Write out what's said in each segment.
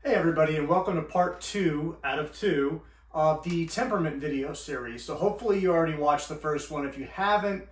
Hey everybody, and welcome to part 2 out of 2 of the Temperament video series. So hopefully you already watched the first one. If you haven't,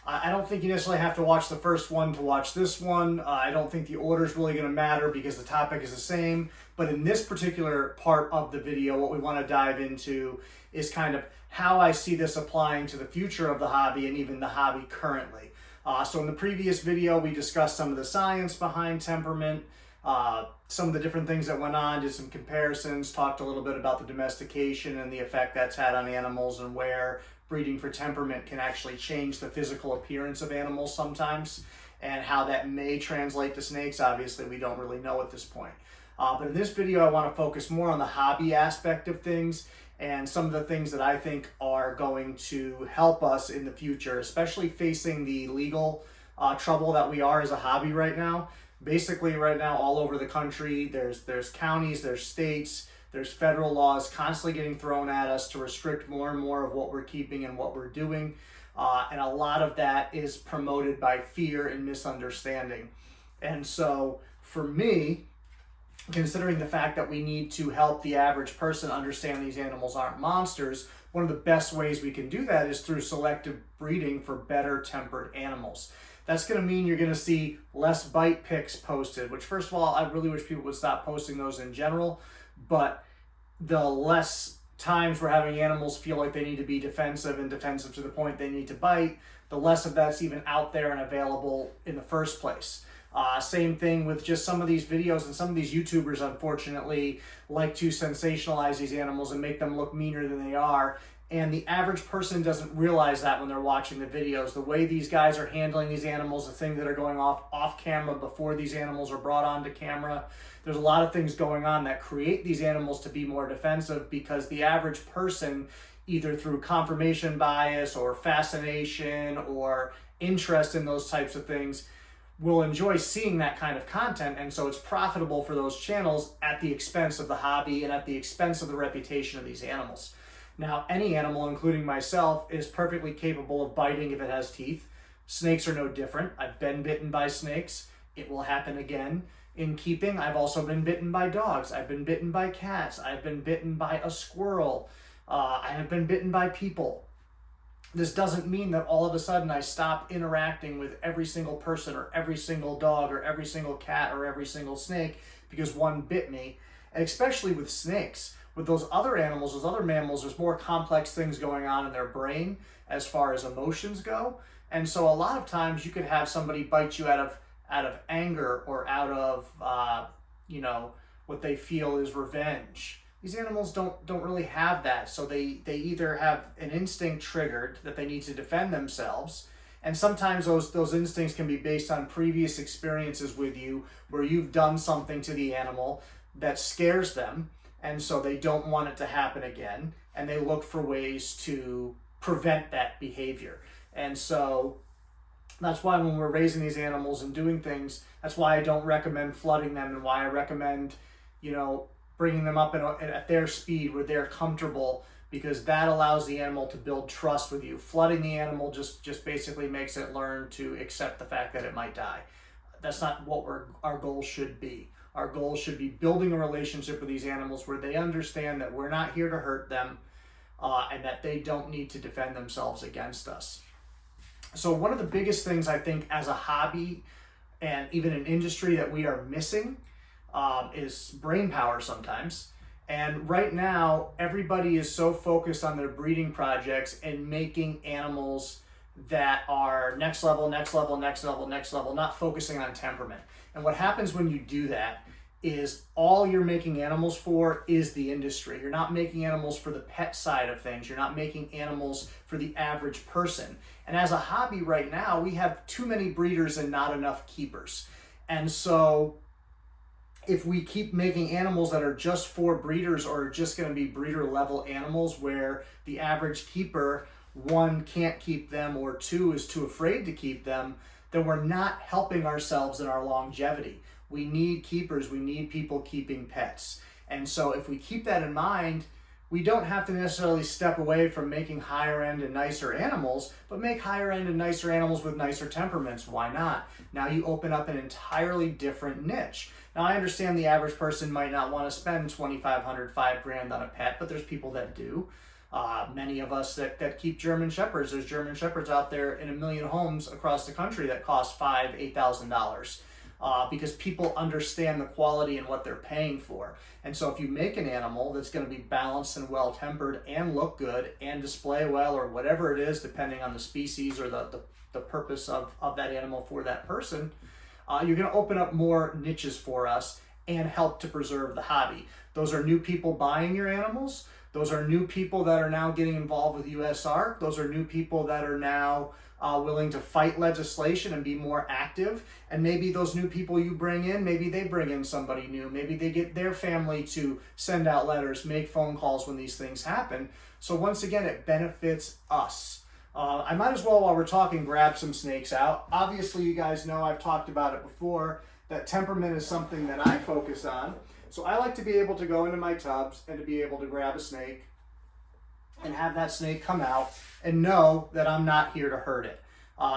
I don't think you necessarily have to watch the first one to watch this one. I don't think the order is really going to matter because the topic is the same. But in this particular part of the video, what we want to dive into is kind of how I see this applying to the future of the hobby and even the hobby currently. So in the previous video, we discussed some of the science behind temperament, some of the different things that went on, did some comparisons, talked a little bit about the domestication and the effect that's had on animals and where breeding for temperament can actually change the physical appearance of animals sometimes, and how that may translate to snakes. Obviously, we don't really know at this point. But in this video, I want to focus more on the hobby aspect of things and some of the things that I think are going to help us in the future, especially facing the legal trouble that we are as a hobby right now. Basically, right now, all over the country, there's counties, there's states, there's federal laws constantly getting thrown at us to restrict more and more of what we're keeping and what we're doing. And a lot of that is promoted by fear and misunderstanding. And so, for me, considering the fact that we need to help the average person understand these animals aren't monsters, one of the best ways we can do that is through selective breeding for better tempered animals. That's going to mean you're going to see less bite pics posted, which, first of all, I really wish people would stop posting those in general, but the less times we're having animals feel like they need to be defensive and defensive to the point they need to bite, the less of that's even out there and available in the first place. Same thing with just some of these videos, and some of these YouTubers, unfortunately, like to sensationalize these animals and make them look meaner than they are. And the average person doesn't realize that when they're watching the videos. The way these guys are handling these animals, the things that are going off camera before these animals are brought onto camera. There's a lot of things going on that create these animals to be more defensive, because the average person, either through confirmation bias or fascination or interest in those types of things, will enjoy seeing that kind of content. And so it's profitable for those channels at the expense of the hobby and at the expense of the reputation of these animals. Now, any animal, including myself, is perfectly capable of biting if it has teeth. Snakes are no different. I've been bitten by snakes. It will happen again. In keeping, I've also been bitten by dogs. I've been bitten by cats. I've been bitten by a squirrel. I have been bitten by people. This doesn't mean that all of a sudden I stop interacting with every single person or every single dog or every single cat or every single snake because one bit me, and especially with snakes. With those other animals, those other mammals, there's more complex things going on in their brain as far as emotions go. And so a lot of times you could have somebody bite you out of anger or out of what they feel is revenge. These animals don't really have that. So they either have an instinct triggered that they need to defend themselves, and sometimes those instincts can be based on previous experiences with you where you've done something to the animal that scares them. And so they don't want it to happen again, and they look for ways to prevent that behavior. And so that's why when we're raising these animals and doing things, that's why I don't recommend flooding them, and why I recommend, bringing them up at their speed where they're comfortable, because that allows the animal to build trust with you. Flooding the animal just basically makes it learn to accept the fact that it might die. That's not what our goal should be. Our goal should be building a relationship with these animals where they understand that we're not here to hurt them, and that they don't need to defend themselves against us. So one of the biggest things I think as a hobby and even an industry that we are missing is brain power sometimes. And right now, everybody is so focused on their breeding projects and making animals that are next level, next level, next level, next level, not focusing on temperament. And what happens when you do that is all you're making animals for is the industry. You're not making animals for the pet side of things. You're not making animals for the average person. And as a hobby right now, we have too many breeders and not enough keepers. And so if we keep making animals that are just for breeders, or just going to be breeder level animals where the average keeper, one, can't keep them, or two, is too afraid to keep them, then we're not helping ourselves in our longevity. We need keepers. We need people keeping pets. And so if we keep that in mind, we don't have to necessarily step away from making higher end and nicer animals, but make higher end and nicer animals with nicer temperaments. Why not? Now you open up an entirely different niche. Now I understand the average person might not want to spend $2,500, $5,000 on a pet, but there's people that do. Many of us that keep German Shepherds, there's German Shepherds out there in 1 million homes across the country that cost $5,000, $8,000. Because people understand the quality and what they're paying for. And so if you make an animal that's going to be balanced and well-tempered and look good and display well, or whatever it is, depending on the species or the purpose of that animal for that person, you're going to open up more niches for us and help to preserve the hobby. Those are new people buying your animals. Those are new people that are now getting involved with USR. Those are new people that are now willing to fight legislation and be more active. And maybe those new people you bring in, maybe they bring in somebody new. Maybe they get their family to send out letters, make phone calls when these things happen. So once again, it benefits us. I might as well, while we're talking, grab some snakes out. Obviously, you guys know I've talked about it before, that temperament is something that I focus on. So I like to be able to go into my tubs and to be able to grab a snake and have that snake come out and know that I'm not here to hurt it.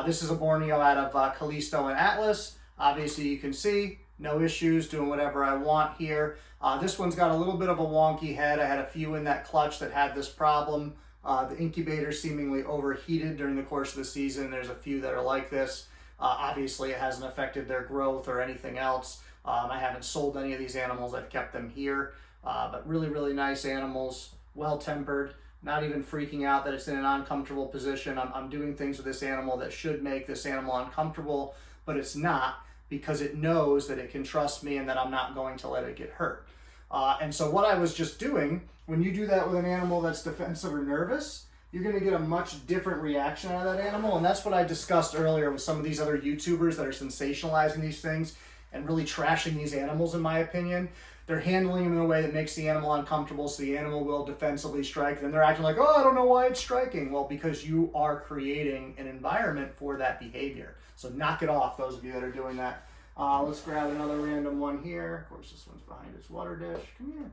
This is a Borneo out of Callisto and Atlas. Obviously you can see, no issues, doing whatever I want here. This one's got a little bit of a wonky head. I had a few in that clutch that had this problem. The incubator seemingly overheated during the course of the season. There's a few that are like this. Obviously it hasn't affected their growth or anything else. I haven't sold any of these animals. I've kept them here. But really, really nice animals, well-tempered. Not even freaking out that it's in an uncomfortable position. I'm doing things with this animal that should make this animal uncomfortable, but it's not, because it knows that it can trust me and that I'm not going to let it get hurt. And so what I was just doing, when you do that with an animal that's defensive or nervous, you're going to get a much different reaction out of that animal. And that's what I discussed earlier with some of these other YouTubers that are sensationalizing these things and really trashing these animals, in my opinion. They're handling them in a way that makes the animal uncomfortable, so the animal will defensively strike. Then they're acting like, oh, I don't know why it's striking. Well, because you are creating an environment for that behavior. So knock it off, those of you that are doing that. Let's grab another random one here. Of course, this one's behind its water dish. Come here.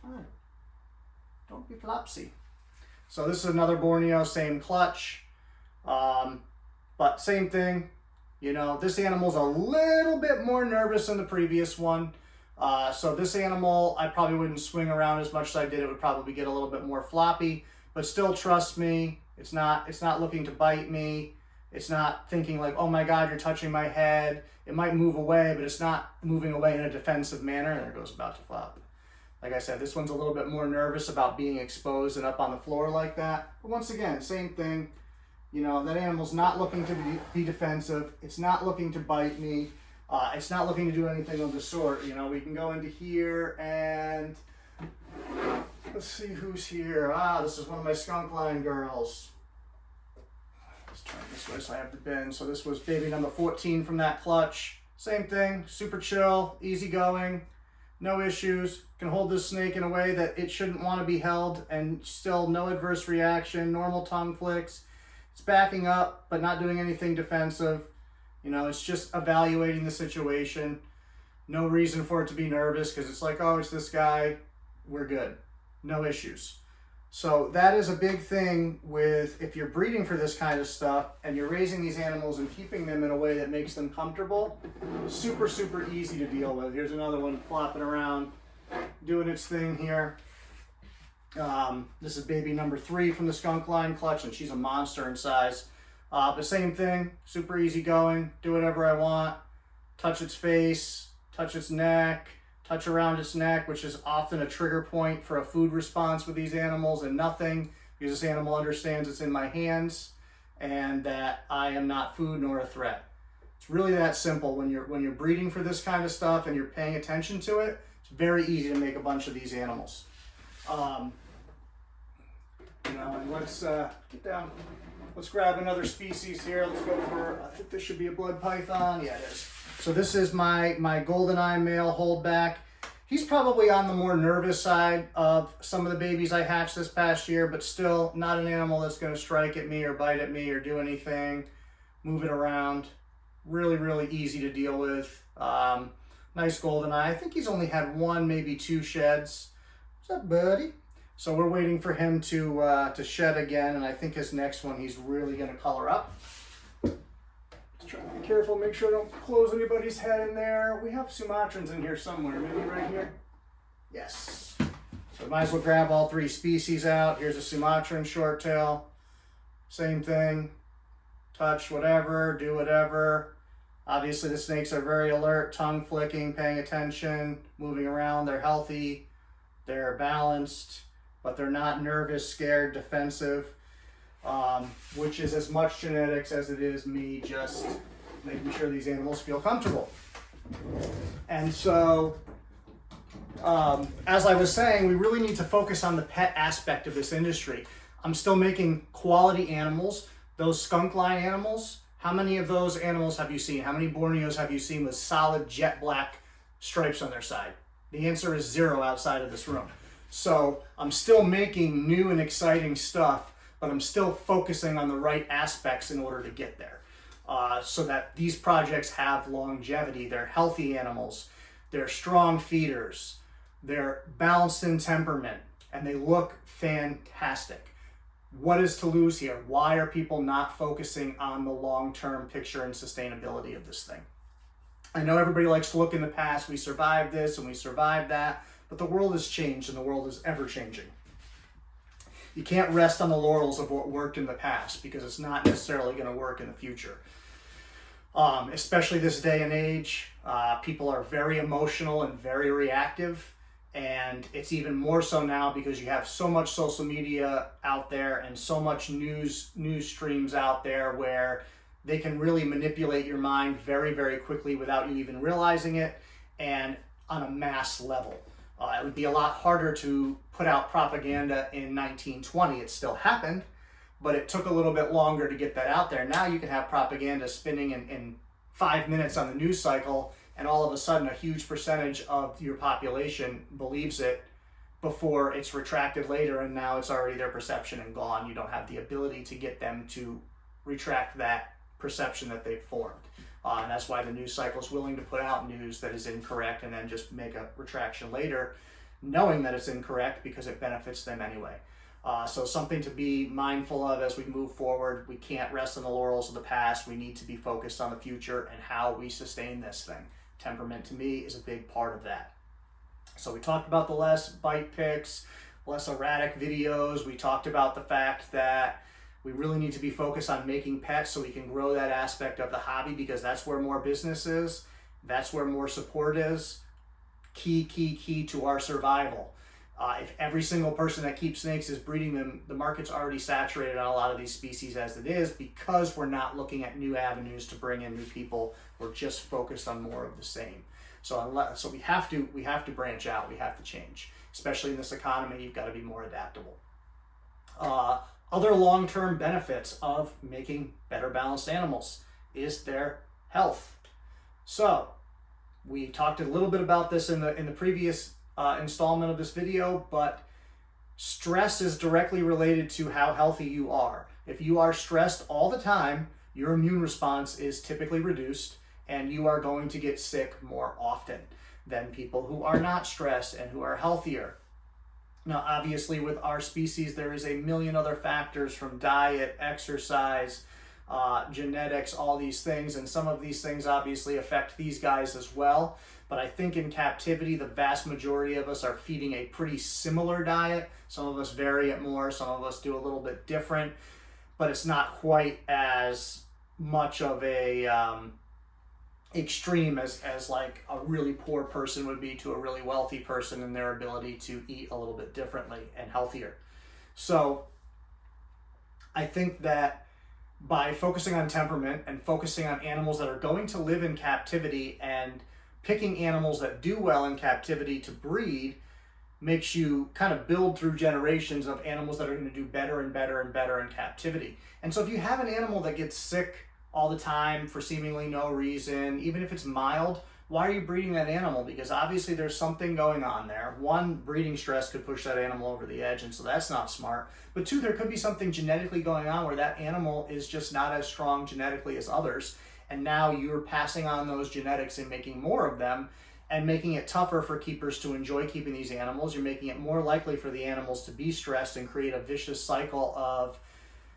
Hi. Don't be flopsy. So this is another Borneo, same clutch. But same thing. You know, this animal's a little bit more nervous than the previous one. So this animal, I probably wouldn't swing around as much as I did. It would probably get a little bit more floppy, but still trust me. It's not looking to bite me. It's not thinking like, oh my God, you're touching my head. It might move away, but it's not moving away in a defensive manner. And there it goes, about to flop. Like I said, this one's a little bit more nervous about being exposed and up on the floor like that. But once again, same thing. You know, that animal's not looking to be defensive. It's not looking to bite me. It's not looking to do anything of the sort. You know, we can go into here and let's see who's here. This is one of my skunk line girls. Let's turn this way so I have the bin. So this was baby number 14 from that clutch. Same thing, super chill, easy going, no issues. Can hold this snake in a way that it shouldn't want to be held and still no adverse reaction, normal tongue flicks. It's backing up, but not doing anything defensive. You know, it's just evaluating the situation. No reason for it to be nervous because it's like, oh, it's this guy. We're good. No issues. So that is a big thing with, if you're breeding for this kind of stuff and you're raising these animals and keeping them in a way that makes them comfortable, super, super easy to deal with. Here's another one flopping around, doing its thing here. This is baby number 3 from the skunk line clutch, and she's a monster in size. But same thing, super easy going, do whatever I want, touch its face, touch its neck, touch around its neck, which is often a trigger point for a food response with these animals, and nothing, because this animal understands it's in my hands and that I am not food nor a threat. It's really that simple. When you're breeding for this kind of stuff and you're paying attention to it, it's very easy to make a bunch of these animals. You know, and let's get down. Let's grab another species here. Let's go for, I think this should be a blood python. Yeah, it is. So this is my goldeneye male holdback. He's probably on the more nervous side of some of the babies I hatched this past year, but still not an animal that's going to strike at me or bite at me or do anything, move it around. Really, really easy to deal with. Nice goldeneye. I think he's only had 1, maybe 2 sheds. What's up, buddy? So we're waiting for him to shed again, and I think his next one he's really going to color up. Just trying to be careful, make sure I don't close anybody's head in there. We have Sumatrans in here somewhere, maybe right here. Yes. So we might as well grab all three species out. Here's a Sumatran short tail. Same thing. Touch whatever, do whatever. Obviously the snakes are very alert, tongue flicking, paying attention, moving around. They're healthy, they're balanced, but they're not nervous, scared, defensive, which is as much genetics as it is me just making sure these animals feel comfortable. And so, as I was saying, we really need to focus on the pet aspect of this industry. I'm still making quality animals. Those skunk line animals, how many of those animals have you seen? How many Borneos have you seen with solid jet black stripes on their side? The answer is 0 outside of this room. So I'm still making new and exciting stuff, but I'm still focusing on the right aspects in order to get there. So that these projects have longevity. They're healthy animals. They're strong feeders. They're balanced in temperament, and they look fantastic. What is to lose here? Why are people not focusing on the long-term picture and sustainability of this thing? I know everybody likes to look in the past. We survived this and we survived that, but the world has changed and the world is ever changing. You can't rest on the laurels of what worked in the past because it's not necessarily going to work in the future. Especially this day and age, people are very emotional and very reactive. And it's even more so now because you have so much social media out there and so much news streams out there where they can really manipulate your mind very, very quickly without you even realizing it and on a mass level. It would be a lot harder to put out propaganda in 1920. It still happened, but it took a little bit longer to get that out there. Now you can have propaganda spinning in 5 minutes on the news cycle, and all of a sudden a huge percentage of your population believes it before it's retracted later, and now it's already their perception and gone. You don't have the ability to get them to retract that perception that they've formed. And that's why the news cycle is willing to put out news that is incorrect and then just make a retraction later, knowing that it's incorrect because it benefits them anyway. So something to be mindful of as we move forward. We can't rest on the laurels of the past. We need to be focused on the future and how we sustain this thing. Temperament, to me, is a big part of that. So we talked about the less bite pics, less erratic videos. We talked about the fact that we really need to be focused on making pets so we can grow that aspect of the hobby, because that's where more business is. That's where more support is. Key to our survival. If every single person that keeps snakes is breeding them, the market's already saturated on a lot of these species as it is, because we're not looking at new avenues to bring in new people. We're just focused on more of the same. So we have to branch out. We have to change. Especially in this economy, you've got to be more adaptable. Other long-term benefits of making better balanced animals is their health. So we talked a little bit about this in the previous installment of this video, but stress is directly related to how healthy you are. If you are stressed all the time, your immune response is typically reduced, and you are going to get sick more often than people who are not stressed and who are healthier. Now, obviously, with our species, there is a million other factors from diet, exercise, genetics, all these things, and some of these things obviously affect these guys as well. But I think in captivity, the vast majority of us are feeding a pretty similar diet. Some of us vary it more, some of us do a little bit different, but it's not quite as much of a extreme as like a really poor person would be to a really wealthy person in their ability to eat a little bit differently and healthier. So I think that by focusing on temperament and focusing on animals that are going to live in captivity and picking animals that do well in captivity to breed makes you kind of build through generations of animals that are going to do better and better and better in captivity. And so if you have an animal that gets sick all the time for seemingly no reason, even if it's mild, why are you breeding that animal? Because obviously there's something going on there. One, breeding stress could push that animal over the edge, and so that's not smart. But two, there could be something genetically going on where that animal is just not as strong genetically as others, and now you're passing on those genetics and making more of them, and making it tougher for keepers to enjoy keeping these animals. You're making it more likely for the animals to be stressed and create a vicious cycle of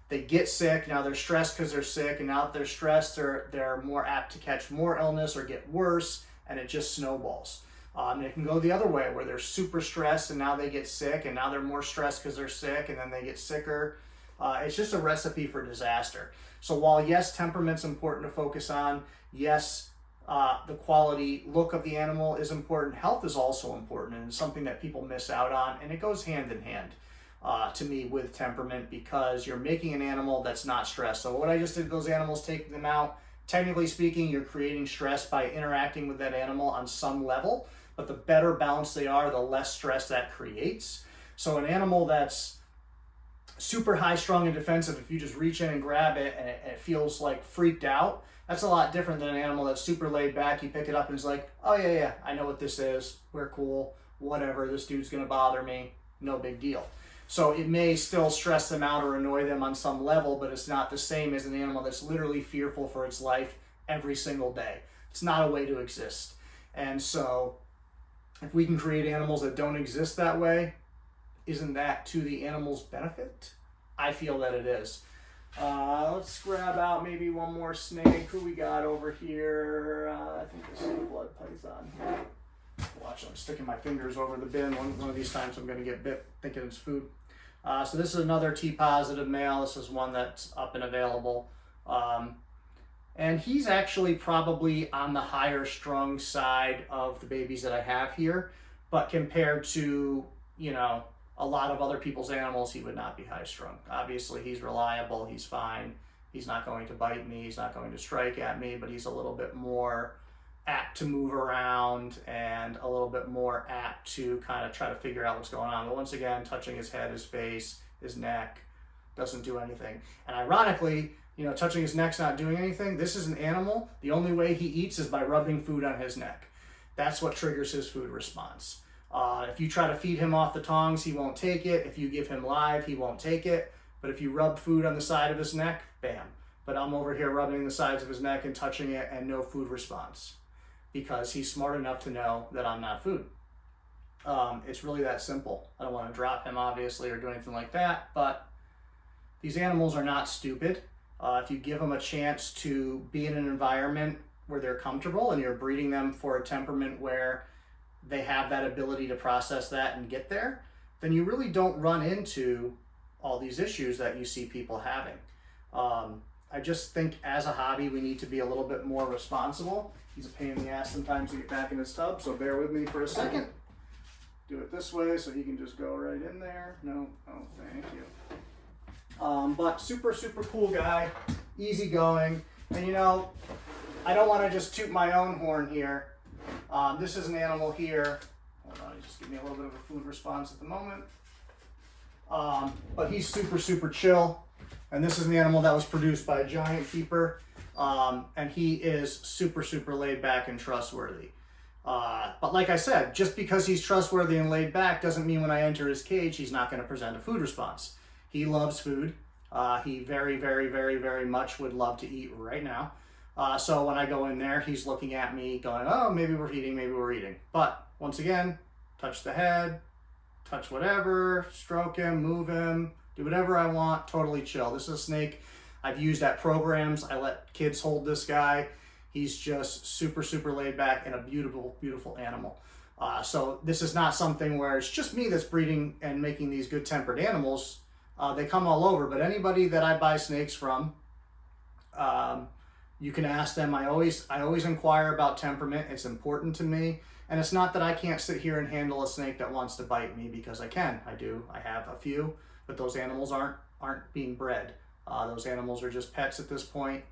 they get sick, now they're stressed because they're sick, and now that they're stressed, they're more apt to catch more illness or get worse, and it just snowballs. It can go the other way where they're super stressed and now they get sick, and now they're more stressed because they're sick and then they get sicker. It's just a recipe for disaster. So while yes, temperament's important to focus on, yes, the quality look of the animal is important, health is also important, and it's something that people miss out on, and it goes hand in hand to me with temperament, because you're making an animal that's not stressed. So what I just did with those animals, taking them out, technically speaking, you're creating stress by interacting with that animal on some level, but the better balanced they are, the less stress that creates. So an animal that's super high strung and defensive, if you just reach in and grab it and it feels like freaked out, that's a lot different than an animal that's super laid back. You pick it up and it's like, oh yeah, I know what this is, we're cool, whatever, this dude's gonna bother me, no big deal. So it may still stress them out or annoy them on some level, but it's not the same as an animal that's literally fearful for its life every single day. It's not a way to exist. And so if we can create animals that don't exist that way, isn't that to the animal's benefit? I feel that it is. Let's grab out maybe one more snake. Who we got over here? I think this is a blood python. Watch, I'm sticking my fingers over the bin. One of these times I'm going to get bit thinking it's food. So this is another T-positive male. This is one that's up and available. And he's actually probably on the higher strung side of the babies that I have here. But compared to, you know, a lot of other people's animals, he would not be high strung. Obviously, he's reliable, he's fine. He's not going to bite me, he's not going to strike at me, but he's a little bit more apt to move around and a little bit more apt to kind of try to figure out what's going on. But once again, touching his head, his face, his neck, doesn't do anything. And ironically, you know, touching his neck's not doing anything. This is an animal. The only way he eats is by rubbing food on his neck. That's what triggers his food response. If you try to feed him off the tongs, he won't take it. If you give him live, he won't take it. But if you rub food on the side of his neck, bam. But I'm over here rubbing the sides of his neck and touching it, and no food response, because he's smart enough to know that I'm not food. It's really that simple. I don't want to drop him, obviously, or do anything like that, but these animals are not stupid. If you give them a chance to be in an environment where they're comfortable and you're breeding them for a temperament where they have that ability to process that and get there, then you really don't run into all these issues that you see people having. I just think as a hobby, we need to be a little bit more responsible. He's a pain in the ass sometimes to get back in his tub, so bear with me for a second. Do it this way so he can just go right in there. No, oh, thank you. But super, super cool guy, easygoing. And you know, I don't want to just toot my own horn here. This is an animal here. Hold on, just give me a little bit of a food response at the moment. But he's super, super chill. And this is an animal that was produced by a giant keeper. And he is super, super laid back and trustworthy. But like I said, just because he's trustworthy and laid back doesn't mean when I enter his cage, he's not going to present a food response. He loves food. He very, very, very, very much would love to eat right now. So when I go in there, he's looking at me going, oh, maybe we're eating, maybe we're eating. But once again, touch the head, touch whatever, stroke him, move him, do whatever I want, totally chill. This is a snake I've used at programs. I let kids hold this guy. He's just super, super laid back and a beautiful, beautiful animal. So this is not something where it's just me that's breeding and making these good-tempered animals. They come all over, but anybody that I buy snakes from, you can ask them. I always inquire about temperament. It's important to me. And it's not that I can't sit here and handle a snake that wants to bite me, because I can. I do. I have a few, but those animals aren't being bred. Those animals are just pets at this point,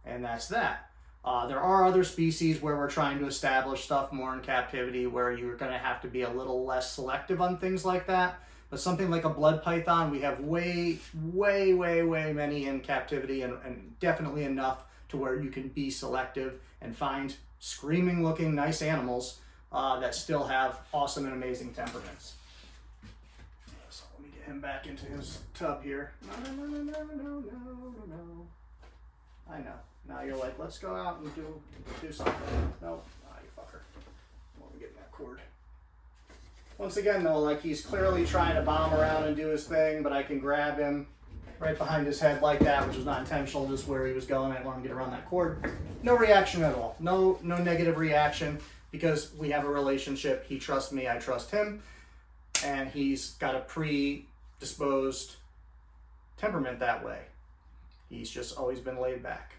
and that's that. There are other species where we're trying to establish stuff more in captivity, where you're going to have to be a little less selective on things like that. But something like a blood python, we have way, way, way, way many in captivity, and definitely enough to where you can be selective and find screaming looking nice animals that still have awesome and amazing temperaments. So let me get him back into his tub here. No. I know. Now you're like, let's go out and do something. Nope. Ah, you fucker. What we getting that cord. Once again, though, like he's clearly trying to bomb around and do his thing, but I can grab him right behind his head like that, which was not intentional, just where he was going. I didn't want him to get around that cord. No reaction at all. No negative reaction, because we have a relationship. He trusts me, I trust him, and he's got a predisposed temperament that way. He's just always been laid back.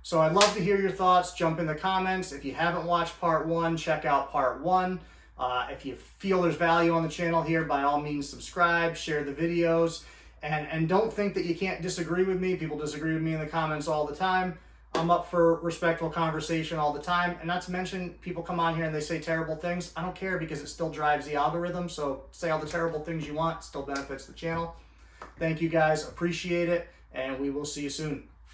So I'd love to hear your thoughts. Jump in the comments. If you haven't watched part 1, check out part 1. If you feel there's value on the channel here, by all means subscribe, share the videos, and don't think that you can't disagree with me. People disagree with me in the comments all the time. I'm up for respectful conversation all the time. And not to mention, people come on here and they say terrible things. I don't care, because it still drives the algorithm. So say all the terrible things you want, it still benefits the channel. Thank you guys, appreciate it, and we will see you soon.